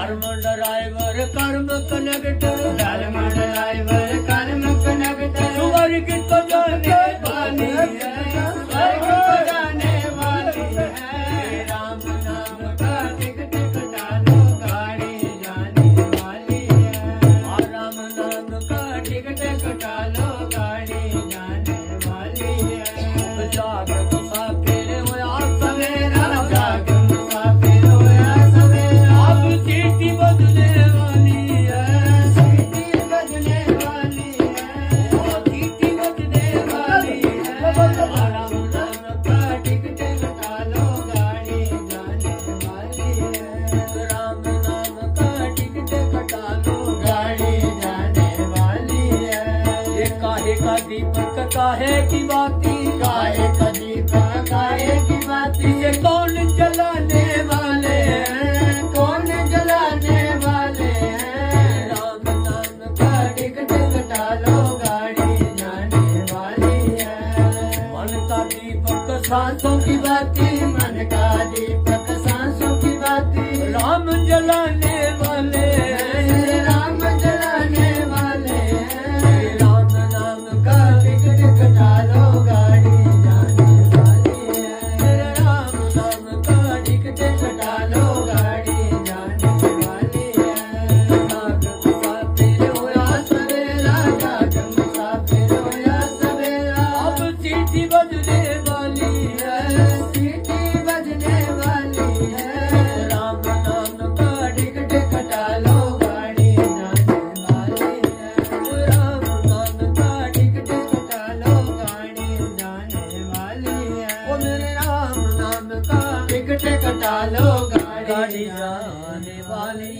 धर्म ड्राइवर कर्म कनेक्टर, धर्म ड्राइवर कर्म कनेक्टर, स्वर्ग को जाने वाली है, स्वर्ग को जाने वाली है। राम नाम का टिकट कटा लो, गाड़ी जाने वाली है। राम नाम का टिकट कटा लो, गाड़ी जाने वाली है। जाग मुसाफिर होया सवेरा, जाग मुसाफिर होया सवेरा, अब सीटी बजने वाली है, सीटी बजने वाली है, ओ सीटी बजने वाली है। राम नाम का टिकट कटा लो, गाड़ी जाने वाली है। राम नाम का टिकट कटा लो, गाड़ी जाने वाली है। ये काहे का दीपक काहे की बाती, काहे का दीपक काहे की बाती, ये कौन जलाने वाले हैं, कौन जलाने वाले हैं। राम नाम का का टिकट कटा लो, गाड़ी जाने वाली है। मन का दीपक सांसों की बाती, मन का दीपक सांसों की बाती, राम जलाने वाले हैं, राम जलाने वाले हैं। राम नाम का टिकट कटा लो, गाड़ी जाने वाली है। राम नाम का टिकट कटा लो, गाड़ी जाने वाली है। जाग मुसाफिर होया सवेरा, जाग मुसाफिर होया सवेरा, अब सीटी बजने वाली है, सीटी बजने वाली है। राम नाम का टिकट कटा लो, गाड़ी जाने वाली है। राम नाम का टिकट कटा लो, गाड़ी जाने वाली ओ है। मेरे राम नाम का टिकट कटा लो, गाड़ी गाड़ी जाने वाली